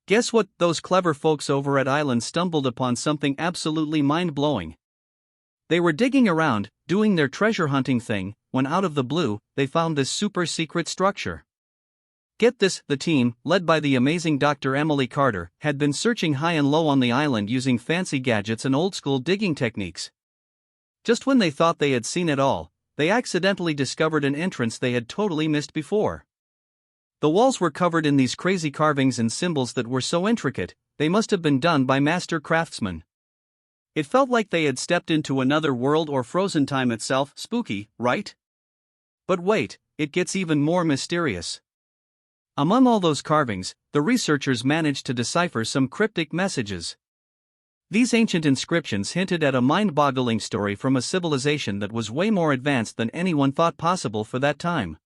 Guess what? Those clever folks over at Island stumbled upon something absolutely mind-blowing. They were digging around, doing their treasure hunting thing, when out of the blue, they found this super secret structure. Get this, the team, led by the amazing Dr. Emily Carter, had been searching high and low on the island using fancy gadgets and old-school digging techniques. Just when they thought they had seen it all, they accidentally discovered an entrance they had totally missed before. The walls were covered in these crazy carvings and symbols that were so intricate, they must have been done by master craftsmen. It felt like they had stepped into another world or frozen time itself. Spooky, right? But wait, it gets even more mysterious. Among all those carvings, the researchers managed to decipher some cryptic messages. These ancient inscriptions hinted at a mind-boggling story from a civilization that was way more advanced than anyone thought possible for that time.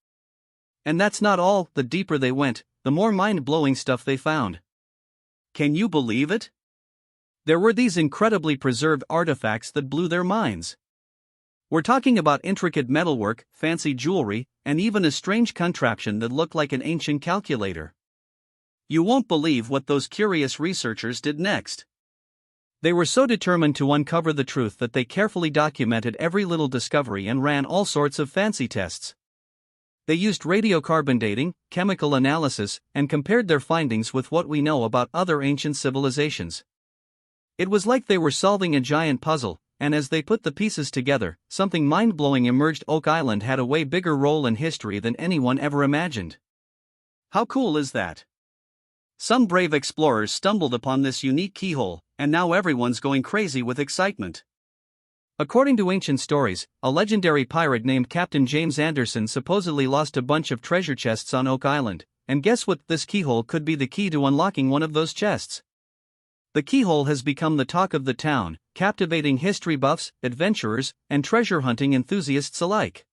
And that's not all. The deeper they went, the more mind-blowing stuff they found. Can you believe it? There were these incredibly preserved artifacts that blew their minds. We're talking about intricate metalwork, fancy jewelry, and even a strange contraption that looked like an ancient calculator. You won't believe what those curious researchers did next. They were so determined to uncover the truth that they carefully documented every little discovery and ran all sorts of fancy tests. They used radiocarbon dating, chemical analysis, and compared their findings with what we know about other ancient civilizations. It was like they were solving a giant puzzle, and as they put the pieces together, something mind-blowing emerged. Oak Island had a way bigger role in history than anyone ever imagined. How cool is that? Some brave explorers stumbled upon this unique keyhole, and now everyone's going crazy with excitement. According to ancient stories, a legendary pirate named Captain James Anderson supposedly lost a bunch of treasure chests on Oak Island, and guess what? This keyhole could be the key to unlocking one of those chests. The keyhole has become the talk of the town, captivating history buffs, adventurers, and treasure hunting enthusiasts alike.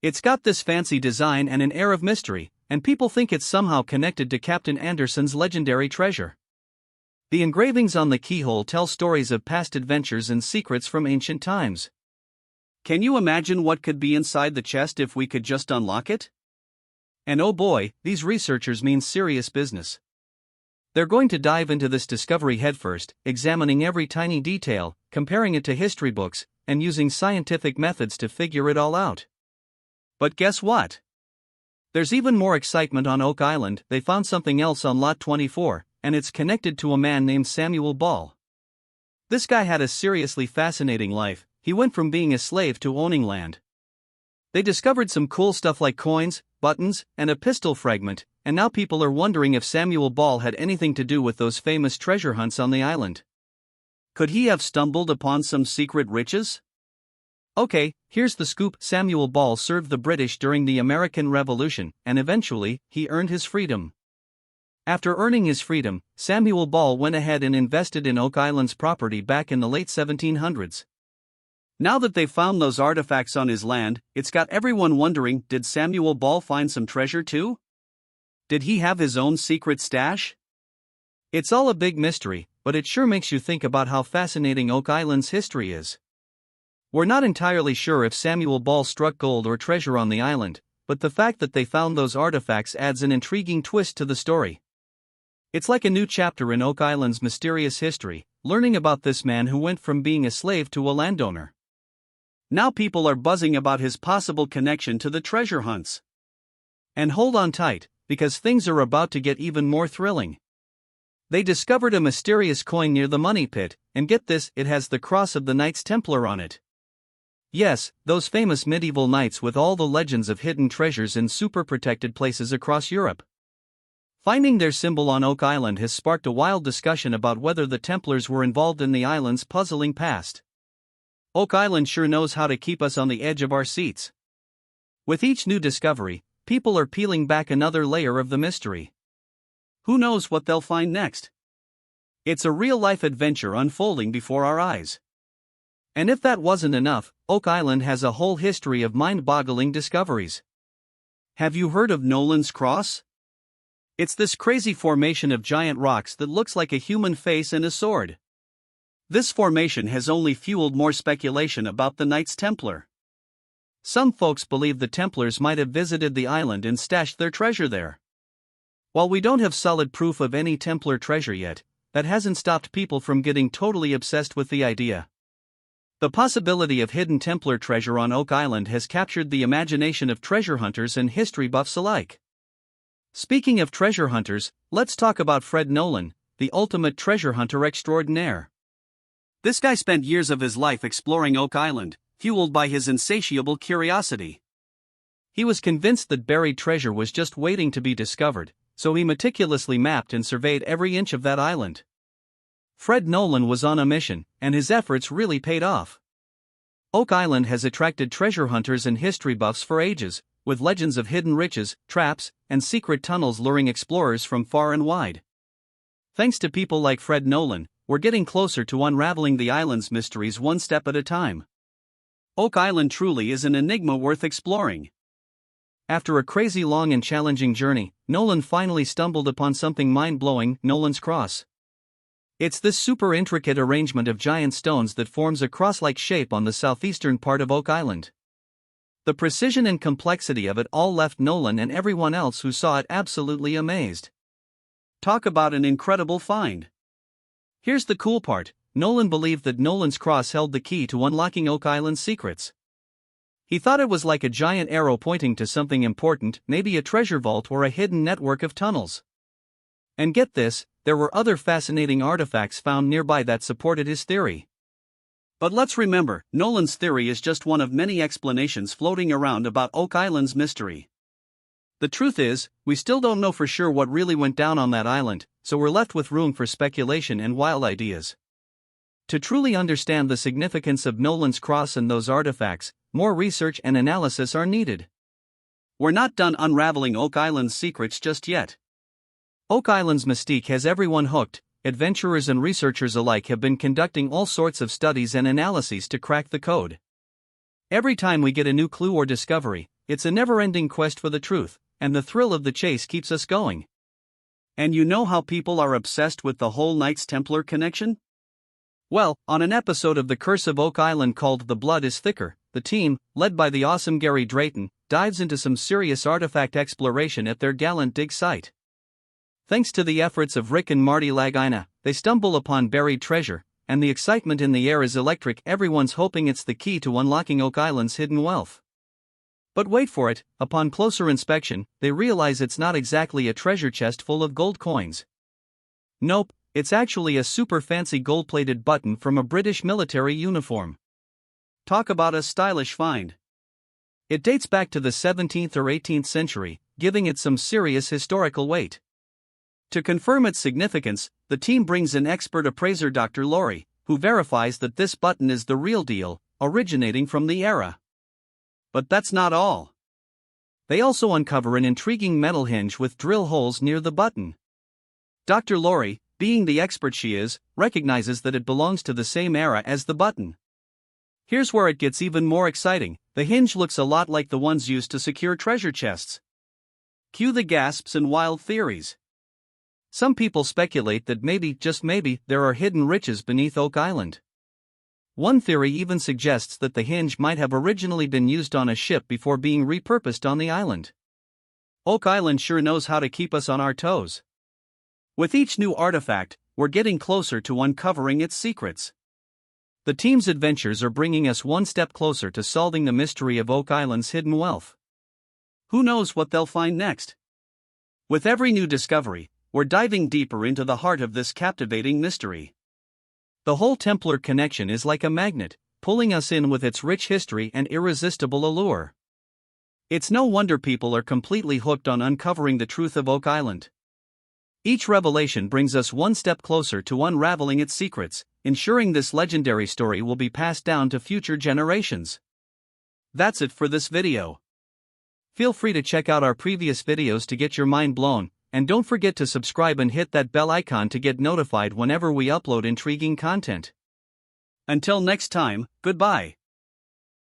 It's got this fancy design and an air of mystery, and people think it's somehow connected to Captain Anderson's legendary treasure. The engravings on the keyhole tell stories of past adventures and secrets from ancient times. Can you imagine what could be inside the chest if we could just unlock it? And oh boy, these researchers mean serious business. They're going to dive into this discovery headfirst, examining every tiny detail, comparing it to history books, and using scientific methods to figure it all out. But guess what? There's even more excitement on Oak Island. They found something else on Lot 24, and it's connected to a man named Samuel Ball. This guy had a seriously fascinating life. He went from being a slave to owning land. They discovered some cool stuff like coins, buttons, and a pistol fragment, and now people are wondering if Samuel Ball had anything to do with those famous treasure hunts on the island. Could he have stumbled upon some secret riches? Okay, here's the scoop. Samuel Ball served the British during the American Revolution, and eventually, he earned his freedom. After earning his freedom, Samuel Ball went ahead and invested in Oak Island's property back in the late 1700s. Now that they've found those artifacts on his land, it's got everyone wondering, did Samuel Ball find some treasure too? Did he have his own secret stash? It's all a big mystery, but it sure makes you think about how fascinating Oak Island's history is. We're not entirely sure if Samuel Ball struck gold or treasure on the island, but the fact that they found those artifacts adds an intriguing twist to the story. It's like a new chapter in Oak Island's mysterious history, learning about this man who went from being a slave to a landowner. Now people are buzzing about his possible connection to the treasure hunts. And hold on tight, because things are about to get even more thrilling. They discovered a mysterious coin near the money pit, and get this, it has the cross of the Knights Templar on it. Yes, those famous medieval knights with all the legends of hidden treasures in super-protected places across Europe. Finding their symbol on Oak Island has sparked a wild discussion about whether the Templars were involved in the island's puzzling past. Oak Island sure knows how to keep us on the edge of our seats. With each new discovery, people are peeling back another layer of the mystery. Who knows what they'll find next? It's a real-life adventure unfolding before our eyes. And if that wasn't enough, Oak Island has a whole history of mind-boggling discoveries. Have you heard of Nolan's Cross? It's this crazy formation of giant rocks that looks like a human face and a sword. This formation has only fueled more speculation about the Knights Templar. Some folks believe the Templars might have visited the island and stashed their treasure there. While we don't have solid proof of any Templar treasure yet, that hasn't stopped people from getting totally obsessed with the idea. The possibility of hidden Templar treasure on Oak Island has captured the imagination of treasure hunters and history buffs alike. Speaking of treasure hunters, let's talk about Fred Nolan, the ultimate treasure hunter extraordinaire. This guy spent years of his life exploring Oak Island, fueled by his insatiable curiosity. He was convinced that buried treasure was just waiting to be discovered, so he meticulously mapped and surveyed every inch of that island. Fred Nolan was on a mission, and his efforts really paid off. Oak Island has attracted treasure hunters and history buffs for ages, with legends of hidden riches, traps, and secret tunnels luring explorers from far and wide. Thanks to people like Fred Nolan, we're getting closer to unraveling the island's mysteries one step at a time. Oak Island truly is an enigma worth exploring. After a crazy long and challenging journey, Nolan finally stumbled upon something mind-blowing: Nolan's Cross. It's this super intricate arrangement of giant stones that forms a cross-like shape on the southeastern part of Oak Island. The precision and complexity of it all left Nolan and everyone else who saw it absolutely amazed. Talk about an incredible find. Here's the cool part: Nolan believed that Nolan's Cross held the key to unlocking Oak Island's secrets. He thought it was like a giant arrow pointing to something important, maybe a treasure vault or a hidden network of tunnels. And get this, there were other fascinating artifacts found nearby that supported his theory. But let's remember, Nolan's theory is just one of many explanations floating around about Oak Island's mystery. The truth is, we still don't know for sure what really went down on that island, so we're left with room for speculation and wild ideas. To truly understand the significance of Nolan's Cross and those artifacts, more research and analysis are needed. We're not done unraveling Oak Island's secrets just yet. Oak Island's mystique has everyone hooked. Adventurers and researchers alike have been conducting all sorts of studies and analyses to crack the code. Every time we get a new clue or discovery, it's a never-ending quest for the truth, and the thrill of the chase keeps us going. And you know how people are obsessed with the whole Knights Templar connection? Well, on an episode of The Curse of Oak Island called The Blood is Thicker, the team, led by the awesome Gary Drayton, dives into some serious artifact exploration at their gallant dig site. Thanks to the efforts of Rick and Marty Lagina, they stumble upon buried treasure, and the excitement in the air is electric. Everyone's hoping it's the key to unlocking Oak Island's hidden wealth. But wait for it, upon closer inspection, they realize it's not exactly a treasure chest full of gold coins. Nope, it's actually a super fancy gold-plated button from a British military uniform. Talk about a stylish find. It dates back to the 17th or 18th century, giving it some serious historical weight. To confirm its significance, the team brings in expert appraiser Dr. Laurie, who verifies that this button is the real deal, originating from the era. But that's not all. They also uncover an intriguing metal hinge with drill holes near the button. Dr. Laurie, being the expert she is, recognizes that it belongs to the same era as the button. Here's where it gets even more exciting: the hinge looks a lot like the ones used to secure treasure chests. Cue the gasps and wild theories. Some people speculate that maybe, just maybe, there are hidden riches beneath Oak Island. One theory even suggests that the hinge might have originally been used on a ship before being repurposed on the island. Oak Island sure knows how to keep us on our toes. With each new artifact, we're getting closer to uncovering its secrets. The team's adventures are bringing us one step closer to solving the mystery of Oak Island's hidden wealth. Who knows what they'll find next? With every new discovery, we're diving deeper into the heart of this captivating mystery. The whole Templar connection is like a magnet, pulling us in with its rich history and irresistible allure. It's no wonder people are completely hooked on uncovering the truth of Oak Island. Each revelation brings us one step closer to unraveling its secrets, ensuring this legendary story will be passed down to future generations. That's it for this video. Feel free to check out our previous videos to get your mind blown, and don't forget to subscribe and hit that bell icon to get notified whenever we upload intriguing content. Until next time, goodbye.